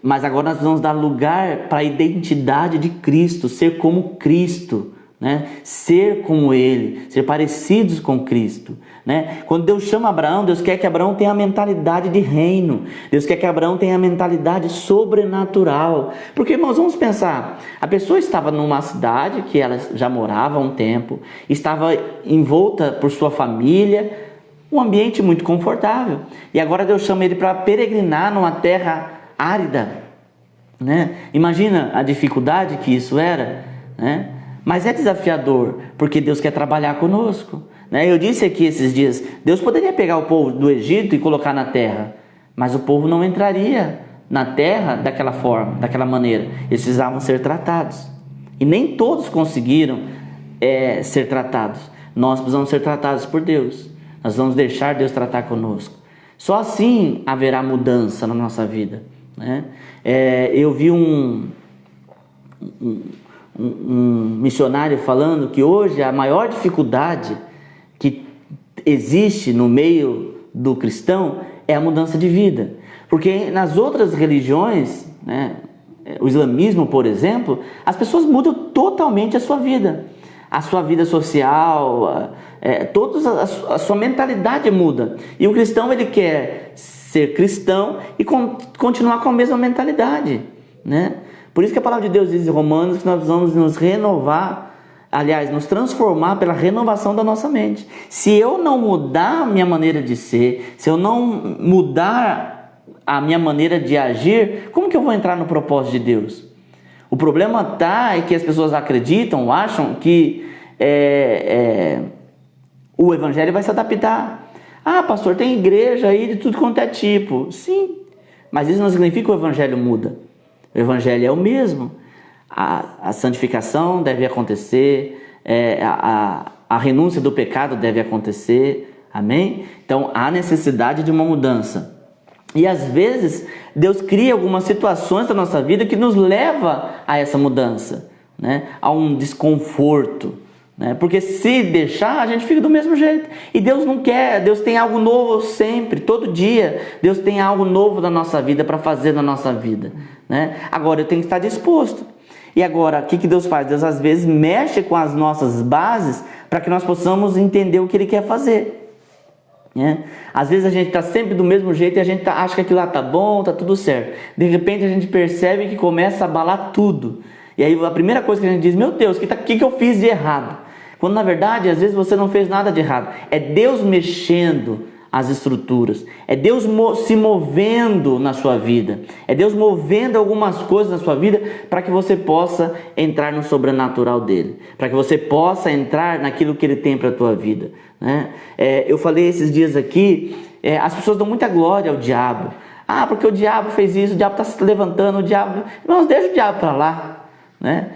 [SPEAKER 1] mas agora nós vamos dar lugar para a identidade de Cristo, ser como Cristo, né? Ser como Ele, ser parecidos com Cristo, né? Quando Deus chama Abraão, Deus quer que Abraão tenha a mentalidade de reino. Deus quer que Abraão tenha a mentalidade sobrenatural. Porque, irmãos, vamos pensar, a pessoa estava numa cidade que ela já morava há um tempo, estava envolta por sua família, um ambiente muito confortável, e agora Deus chama ele para peregrinar numa terra árida, né? Imagina a dificuldade que isso era, né? Mas é desafiador, porque Deus quer trabalhar conosco, né? Eu disse aqui esses dias, Deus poderia pegar o povo do Egito e colocar na terra, mas o povo não entraria na terra daquela forma, daquela maneira. Eles precisavam ser tratados, e nem todos conseguiram ser tratados. Nós precisamos ser tratados por Deus. Nós vamos deixar Deus tratar conosco. Só assim haverá mudança na nossa vida, né? Eu vi um missionário falando que hoje a maior dificuldade que existe no meio do cristão é a mudança de vida. Porque nas outras religiões, né, o islamismo, por exemplo, as pessoas mudam totalmente a sua vida social, a sua mentalidade muda. E o cristão, ele quer ser cristão e continuar com a mesma mentalidade, né? Por isso que a palavra de Deus diz em Romanos que nós vamos nos renovar, aliás, nos transformar pela renovação da nossa mente. Se eu não mudar a minha maneira de ser, se eu não mudar a minha maneira de agir, como que eu vou entrar no propósito de Deus? O problema é que as pessoas acreditam, acham que o evangelho vai se adaptar. Ah, pastor, tem igreja aí de tudo quanto é tipo. Sim, mas isso não significa que o evangelho muda. O evangelho é o mesmo. A santificação deve acontecer, a renúncia do pecado deve acontecer. Amém? Então há necessidade de uma mudança. E às vezes Deus cria algumas situações da nossa vida que nos leva a essa mudança, né? A um desconforto, né? Porque se deixar, a gente fica do mesmo jeito. E Deus não quer. Deus tem algo novo sempre, todo dia. Deus tem algo novo na nossa vida para fazer na nossa vida, né? Agora eu tenho que estar disposto. E agora, o que Deus faz? Deus às vezes mexe com as nossas bases para que nós possamos entender o que Ele quer fazer. Às vezes a gente está sempre do mesmo jeito e a gente acha que aquilo lá está bom, está tudo certo. De repente a gente percebe que começa a abalar tudo. E aí a primeira coisa que a gente diz: meu Deus, o que eu fiz de errado? Quando na verdade às vezes você não fez nada de errado. É Deus mexendo as estruturas. É Deus se movendo na sua vida. É Deus movendo algumas coisas na sua vida para que você possa entrar no sobrenatural dele. Para que você possa entrar naquilo que ele tem para a tua vida, né? Eu falei esses dias aqui, as pessoas dão muita glória ao diabo. Ah, porque o diabo fez isso, o diabo está se levantando, o diabo... Irmãos, deixa o diabo para lá, né?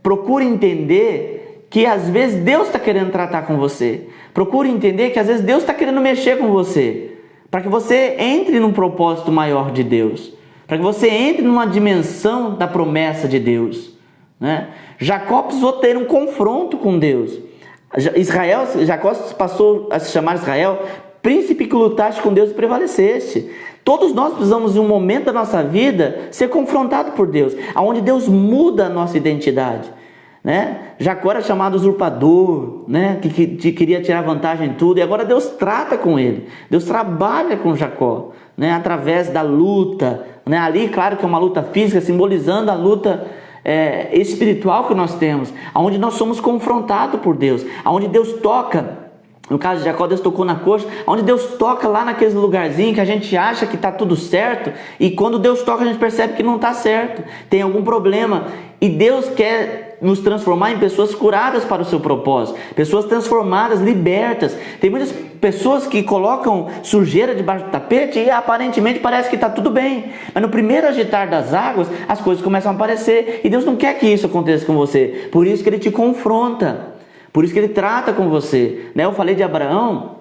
[SPEAKER 1] Procure entender que às vezes Deus está querendo tratar com você. Procure entender que às vezes Deus está querendo mexer com você, para que você entre num propósito maior de Deus, para que você entre numa dimensão da promessa de Deus, né? Jacó precisou ter um confronto com Deus. Israel, Jacó passou a se chamar Israel, príncipe que lutaste com Deus e prevaleceste. Todos nós precisamos, em um momento da nossa vida, ser confrontados por Deus, aonde Deus muda a nossa identidade, né? Jacó era chamado usurpador, né? Que queria tirar vantagem em tudo, e agora Deus trata com ele, Deus trabalha com Jacó, né? Através da luta, né? Ali, claro que é uma luta física, simbolizando a luta espiritual que nós temos, aonde nós somos confrontados por Deus, aonde Deus toca. No caso de Jacó, Deus tocou na coxa, onde Deus toca lá naquele lugarzinho que a gente acha que está tudo certo, e quando Deus toca a gente percebe que não está certo, tem algum problema, e Deus quer nos transformar em pessoas curadas para o seu propósito, pessoas transformadas, libertas. Tem muitas pessoas que colocam sujeira debaixo do tapete e aparentemente parece que está tudo bem, mas no primeiro agitar das águas as coisas começam a aparecer, e Deus não quer que isso aconteça com você, por isso que Ele te confronta. Por isso que Ele trata com você, né? Eu falei de Abraão,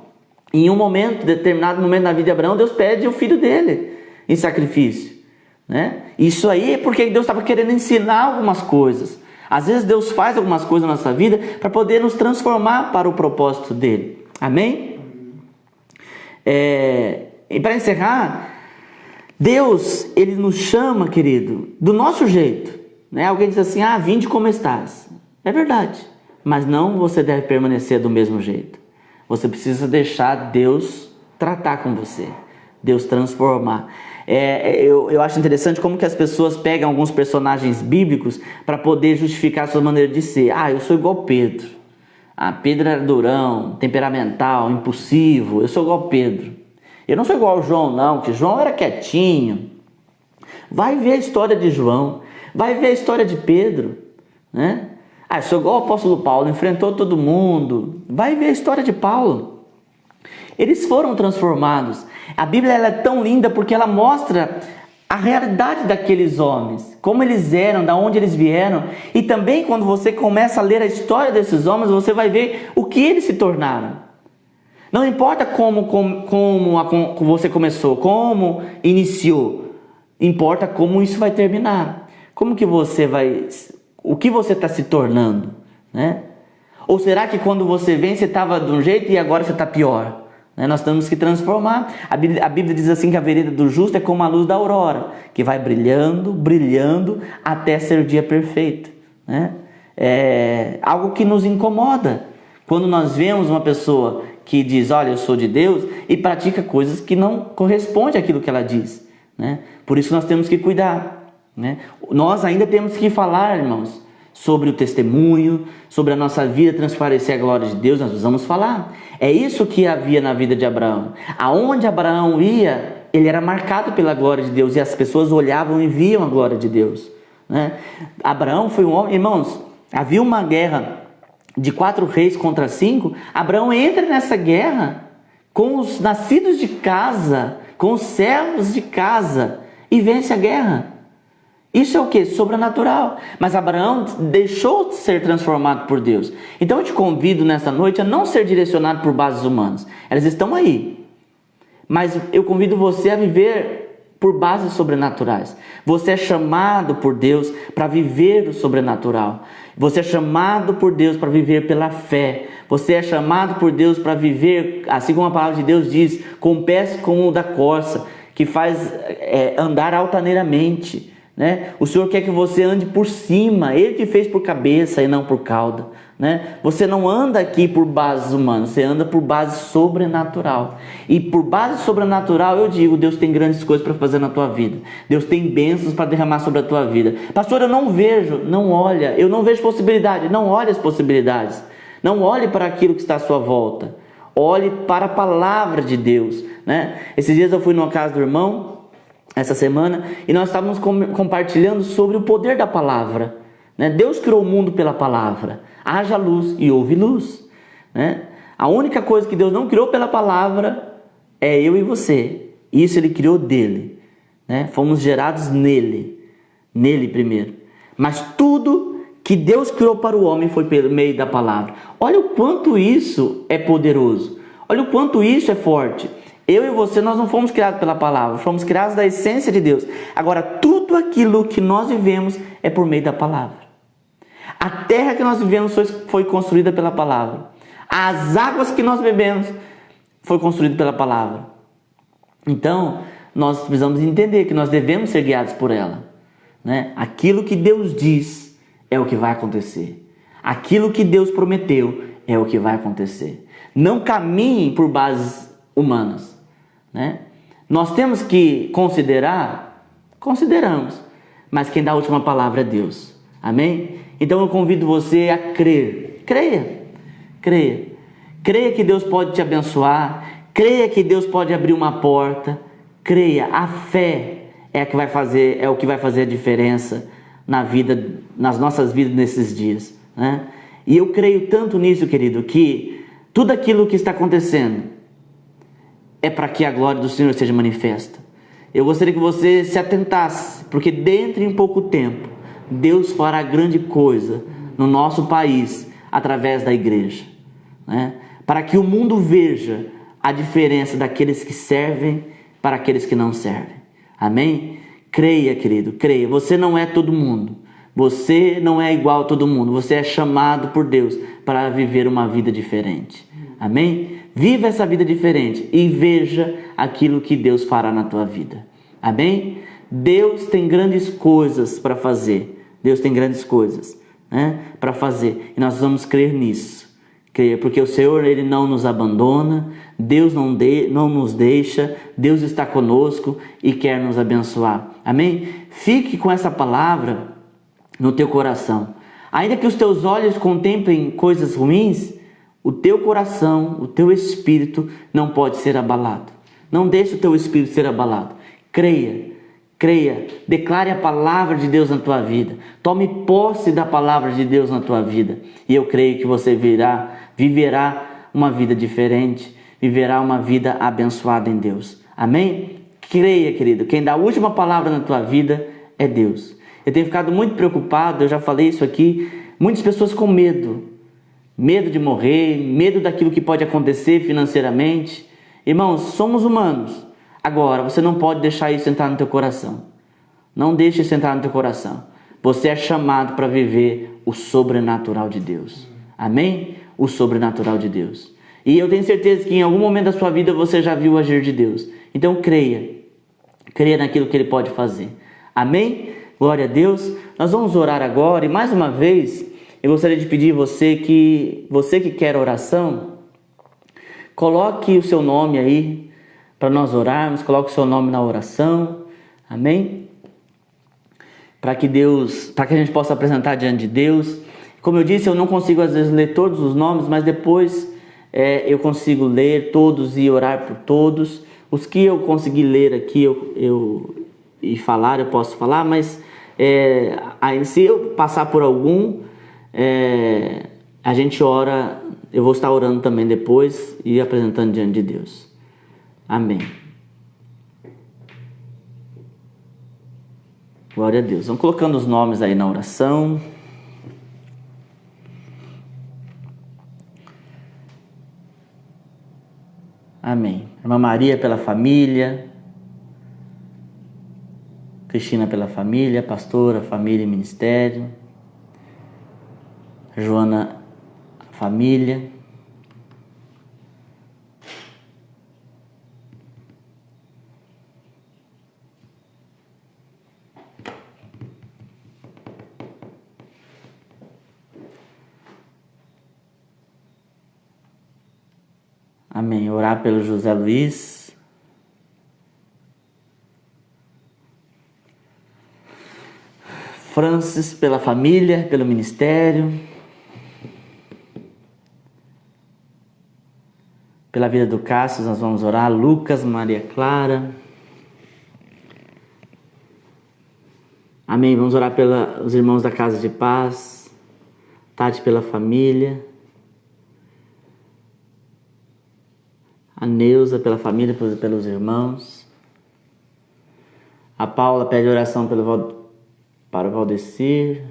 [SPEAKER 1] em um momento, determinado momento na vida de Abraão, Deus pede o filho dele em sacrifício, né? Isso aí é porque Deus estava querendo ensinar algumas coisas. Às vezes Deus faz algumas coisas na nossa vida para poder nos transformar para o propósito dele. Amém? E para encerrar, Deus, Ele nos chama, querido, do nosso jeito, né? Alguém diz assim, vinde como estás. É verdade. Mas não você deve permanecer do mesmo jeito. Você precisa deixar Deus tratar com você, Deus transformar. Eu acho interessante como que as pessoas pegam alguns personagens bíblicos para poder justificar a sua maneira de ser. Eu sou igual Pedro. Pedro era durão, temperamental, impulsivo. Eu sou igual Pedro. Eu não sou igual João, não, porque João era quietinho. Vai ver a história de João, vai ver a história de Pedro, né? Eu sou igual o apóstolo Paulo, enfrentou todo mundo. Vai ver a história de Paulo. Eles foram transformados. A Bíblia ela é tão linda porque ela mostra a realidade daqueles homens, como eles eram, da onde eles vieram. E também quando você começa a ler a história desses homens, você vai ver o que eles se tornaram. Não importa como você começou, como iniciou. Importa como isso vai terminar. Como que você vai... O que você está se tornando, né? Ou será que quando você vem você estava de um jeito e agora você está pior? Né? Nós temos que transformar. A Bíblia diz assim que a vereda do justo é como a luz da aurora, que vai brilhando, brilhando até ser o dia perfeito, né? É algo que nos incomoda. Quando nós vemos uma pessoa que diz, olha, eu sou de Deus, e pratica coisas que não correspondem àquilo que ela diz, né? Por isso nós temos que cuidar. Né? Nós ainda temos que falar, irmãos, sobre o testemunho, sobre a nossa vida transparecer a glória de Deus. Nós precisamos falar. É isso que havia na vida de Abraão. Aonde Abraão ia, ele era marcado pela glória de Deus, e as pessoas olhavam e viam a glória de Deus, né? Abraão foi um homem, irmãos, havia uma guerra de 4 reis contra 5. Abraão entra nessa guerra com os nascidos de casa, com os servos de casa, e vence a guerra. Isso é o que? Sobrenatural. Mas Abraão deixou de ser transformado por Deus. Então eu te convido nessa noite a não ser direcionado por bases humanas. Elas estão aí. Mas eu convido você a viver por bases sobrenaturais. Você é chamado por Deus para viver o sobrenatural. Você é chamado por Deus para viver pela fé. Você é chamado por Deus para viver, assim como a palavra de Deus diz, com pés como o da corça, que faz andar altaneiramente. Né? O Senhor quer que você ande por cima. Ele te fez por cabeça e não por cauda, né? Você não anda aqui por bases humanas, você anda por base sobrenatural. E por base sobrenatural eu digo, Deus tem grandes coisas para fazer na tua vida. Deus tem bênçãos para derramar sobre a tua vida. Pastor, eu não vejo. Não olha. Eu não vejo possibilidade. Não olhe as possibilidades. Não olhe para aquilo que está à sua volta. Olhe para a palavra de Deus, né? Esses dias eu fui numa casa do irmão, essa semana, e nós estávamos compartilhando sobre o poder da palavra, né? Deus criou o mundo pela palavra. Haja luz e houve luz, né? A única coisa que Deus não criou pela palavra é eu e você. Isso Ele criou dele, né? Fomos gerados nele primeiro. Mas tudo que Deus criou para o homem foi pelo meio da palavra. Olha o quanto isso é poderoso. Olha o quanto isso é forte. Eu e você, nós não fomos criados pela palavra, fomos criados da essência de Deus. Agora, tudo aquilo que nós vivemos é por meio da palavra. A terra que nós vivemos foi construída pela palavra. As águas que nós bebemos foi construído pela palavra. Então, nós precisamos entender que nós devemos ser guiados por ela, né? Aquilo que Deus diz é o que vai acontecer. Aquilo que Deus prometeu é o que vai acontecer. Não caminhe por bases humanas, né? Nós temos que considerar, consideramos, mas quem dá a última palavra é Deus. Amém? Então eu convido você a crer. Creia. Creia. Creia que Deus pode te abençoar. Creia que Deus pode abrir uma porta. Creia. A fé é o que vai fazer a diferença na vida, nas nossas vidas nesses dias, né? E eu creio tanto nisso, querido, que tudo aquilo que está acontecendo é para que a glória do Senhor seja manifesta. Eu gostaria que você se atentasse, porque dentro de pouco tempo Deus fará grande coisa no nosso país através da igreja, né? Para que o mundo veja a diferença daqueles que servem para aqueles que não servem. Amém? Creia, querido, creia. Você não é todo mundo. Você não é igual a todo mundo. Você é chamado por Deus para viver uma vida diferente. Amém? Viva essa vida diferente e veja aquilo que Deus fará na tua vida. Amém? Deus tem grandes coisas para fazer. Deus tem grandes coisas, né, para fazer. E nós vamos crer nisso. Creia, porque o Senhor, Ele não nos abandona. Deus não nos deixa. Deus está conosco e quer nos abençoar. Amém? Fique com essa palavra no teu coração. Ainda que os teus olhos contemplem coisas ruins, o teu coração, o teu espírito não pode ser abalado. Não deixe o teu espírito ser abalado. Creia, creia, declare a palavra de Deus na tua vida. Tome posse da palavra de Deus na tua vida. E eu creio que você viverá uma vida diferente, viverá uma vida abençoada em Deus. Amém? Creia, querido, quem dá a última palavra na tua vida é Deus. Eu tenho ficado muito preocupado, eu já falei isso aqui, muitas pessoas com medo. Medo de morrer, medo daquilo que pode acontecer financeiramente. Irmãos, somos humanos. Agora, você não pode deixar isso entrar no teu coração. Não deixe isso entrar no teu coração. Você é chamado para viver o sobrenatural de Deus. Amém? O sobrenatural de Deus. E eu tenho certeza que em algum momento da sua vida você já viu o agir de Deus. Então creia. Creia naquilo que Ele pode fazer. Amém? Glória a Deus. Nós vamos orar agora e mais uma vez eu gostaria de pedir você que quer oração, coloque o seu nome aí para nós orarmos, coloque o seu nome na oração. Amém? Para que a gente possa apresentar diante de Deus. Como eu disse, eu não consigo às vezes ler todos os nomes, mas depois eu consigo ler todos e orar por todos. Os que eu consegui ler aqui e falar, eu posso falar, mas aí, se eu passar por algum, a gente ora, eu vou estar orando também depois e apresentando diante de Deus. Amém. Glória a Deus. Vamos colocando os nomes aí na oração. Amém. Irmã Maria pela família. Cristina pela família. Pastora, família e ministério. Joana, família. Amém. Orar pelo José Luiz. Francis pela família, pelo ministério. Pela vida do Cássio, nós vamos orar. Lucas, Maria Clara. Amém. Vamos orar pelos irmãos da Casa de Paz. Tati pela família. A Neuza pela família, pelos irmãos. A Paula pede oração para o Valdecir.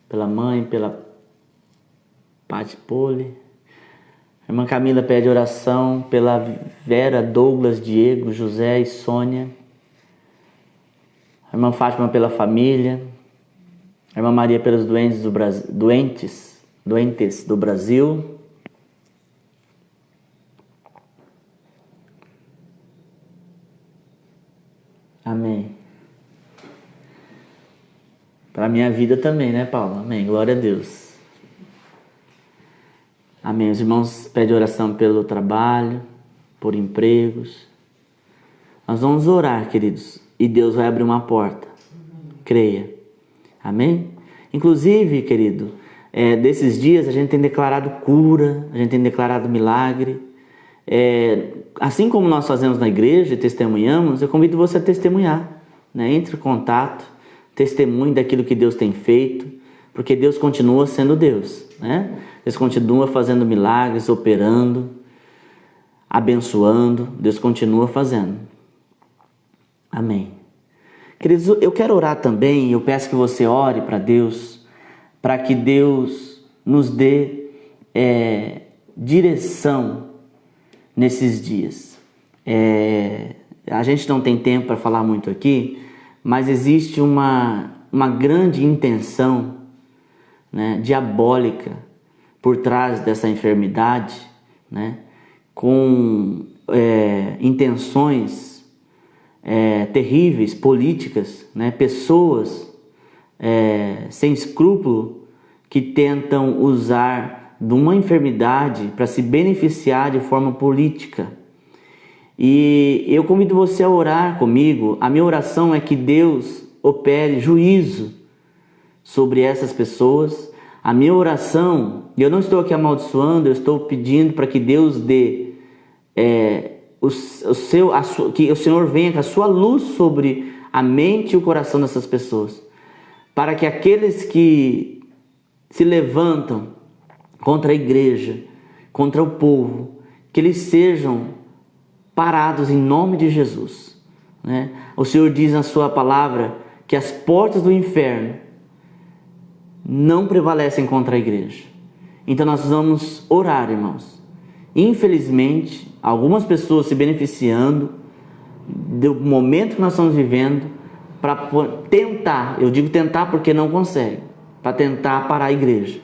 [SPEAKER 1] Pela mãe, pela Pati Poli. A irmã Camila pede oração pela Vera, Douglas, Diego, José e Sônia. A irmã Fátima pela família. A irmã Maria pelos doentes do Brasil. Amém. Para a minha vida também, né, Paulo? Amém. Glória a Deus. Amém. Os irmãos pedem oração pelo trabalho, por empregos. Nós vamos orar, queridos, e Deus vai abrir uma porta. Creia. Amém? Inclusive, querido, desses dias a gente tem declarado cura, a gente tem declarado milagre. Assim como nós fazemos na igreja e testemunhamos, eu convido você a testemunhar, né? Entre em contato, testemunhe daquilo que Deus tem feito, porque Deus continua sendo Deus, né? Deus continua fazendo milagres, operando, abençoando, Deus continua fazendo. Amém. Queridos, eu quero orar também, eu peço que você ore para Deus, para que Deus nos dê direção nesses dias. A gente não tem tempo para falar muito aqui, mas existe uma grande intenção, né, diabólica por trás dessa enfermidade, né, com intenções terríveis, políticas, né, pessoas sem escrúpulo que tentam usar de uma enfermidade para se beneficiar de forma política. E eu convido você a orar comigo. A minha oração é que Deus opere juízo sobre essas pessoas. A minha oração, eu não estou aqui amaldiçoando, eu estou pedindo para que Deus dê que o Senhor venha com a sua luz sobre a mente e o coração dessas pessoas, para que aqueles que se levantam contra a igreja, contra o povo, que eles sejam parados em nome de Jesus, né? O Senhor diz na sua palavra que as portas do inferno não prevalecem contra a igreja. Então nós vamos orar, irmãos. Infelizmente, algumas pessoas se beneficiando do momento que nós estamos vivendo para tentar, eu digo tentar porque não consegue, para tentar parar a igreja.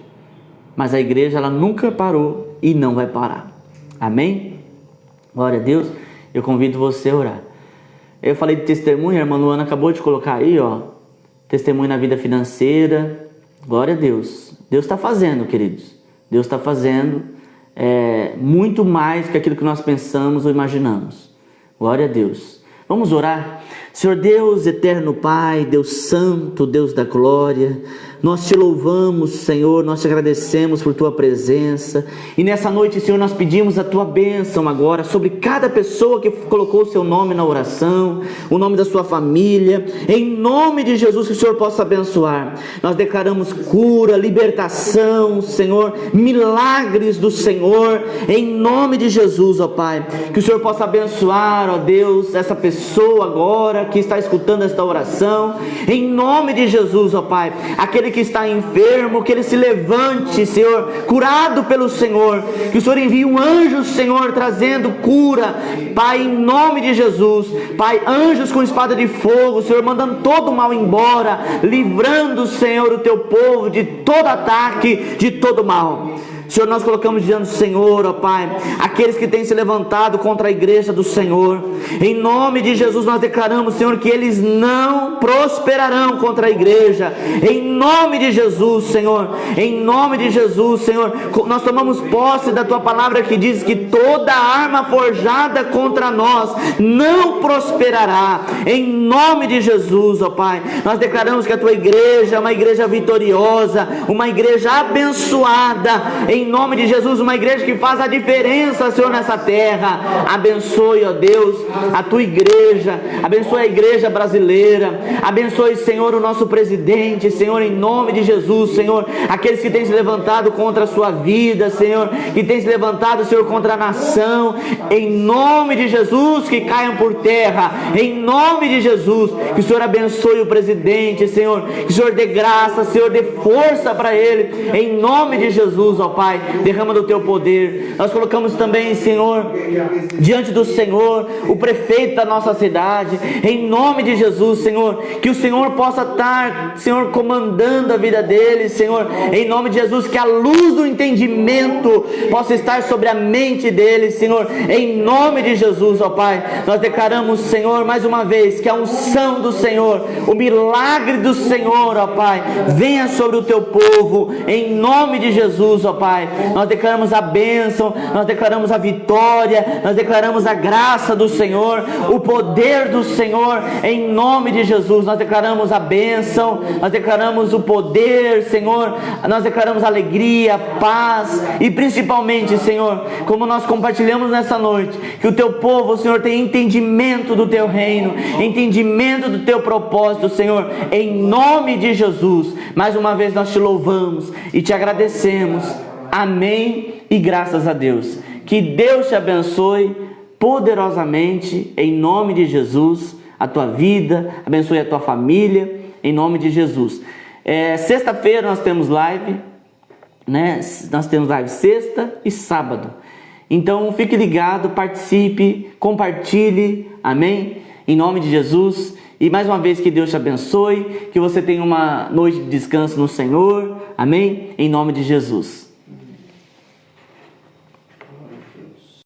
[SPEAKER 1] Mas a igreja, ela nunca parou e não vai parar. Amém? Glória a Deus. Eu convido você a orar. Eu falei de testemunho, a irmã Luana acabou de colocar aí, ó, testemunho na vida financeira. Glória a Deus. Deus está fazendo, queridos. Deus está fazendo muito mais que aquilo que nós pensamos ou imaginamos. Glória a Deus. Vamos orar. Senhor Deus, eterno Pai, Deus santo, Deus da glória, nós te louvamos, Senhor, nós te agradecemos por tua presença, e nessa noite, Senhor, nós pedimos a tua bênção agora sobre cada pessoa que colocou o seu nome na oração, o nome da sua família, em nome de Jesus, que o Senhor possa abençoar. Nós declaramos cura, libertação, Senhor, milagres do Senhor, em nome de Jesus, ó Pai, que o Senhor possa abençoar, ó Deus, essa pessoa agora que está escutando esta oração, em nome de Jesus, ó Pai, aquele que está enfermo, que ele se levante, Senhor, curado pelo Senhor, que o Senhor envie um anjo, Senhor, trazendo cura, Pai, em nome de Jesus, Pai, anjos com espada de fogo, Senhor, mandando todo o mal embora, livrando, Senhor, o teu povo de todo ataque, de todo mal. Senhor, nós colocamos diante do Senhor, ó Pai, aqueles que têm se levantado contra a igreja do Senhor, em nome de Jesus nós declaramos, Senhor, que eles não prosperarão contra a igreja, em nome de Jesus, Senhor, em nome de Jesus, Senhor, nós tomamos posse da Tua palavra que diz que toda arma forjada contra nós não prosperará, em nome de Jesus, ó Pai, nós declaramos que a Tua igreja é uma igreja vitoriosa, uma igreja abençoada, em nome de Jesus, uma igreja que faz a diferença, Senhor, nessa terra. Abençoe, ó Deus, a Tua igreja, abençoe a igreja brasileira, abençoe, Senhor, o nosso presidente, Senhor, em nome de Jesus, Senhor, aqueles que têm se levantado contra a sua vida, Senhor, que têm se levantado, Senhor, contra a nação, em nome de Jesus, que caiam por terra, em nome de Jesus, que o Senhor abençoe o presidente, Senhor, que o Senhor dê graça, Senhor, dê força para ele, em nome de Jesus, ó Pai. Pai, derrama do teu poder. Nós colocamos também, Senhor, diante do Senhor, o prefeito da nossa cidade, em nome de Jesus, Senhor, que o Senhor possa estar, Senhor, comandando a vida dele, Senhor, em nome de Jesus, que a luz do entendimento possa estar sobre a mente dele, Senhor, em nome de Jesus, ó Pai. Nós declaramos, Senhor, mais uma vez, que a unção do Senhor, o milagre do Senhor, ó Pai, venha sobre o teu povo, em nome de Jesus, ó Pai. Nós declaramos a bênção, nós declaramos a vitória, nós declaramos a graça do Senhor, o poder do Senhor, em nome de Jesus. Nós declaramos a bênção, nós declaramos o poder, Senhor, nós declaramos alegria, paz e principalmente, Senhor, como nós compartilhamos nessa noite, que o teu povo, Senhor, tenha entendimento do teu reino, entendimento do teu propósito, Senhor, em nome de Jesus. Mais uma vez nós te louvamos e te agradecemos. Amém e graças a Deus. Que Deus te abençoe poderosamente, em nome de Jesus, a tua vida, abençoe a tua família, em nome de Jesus. Sexta-feira nós temos live, né? Nós temos live sexta e sábado. Então fique ligado, participe, compartilhe, amém? Em nome de Jesus. E mais uma vez que Deus te abençoe, que você tenha uma noite de descanso no Senhor, amém? Em nome de Jesus.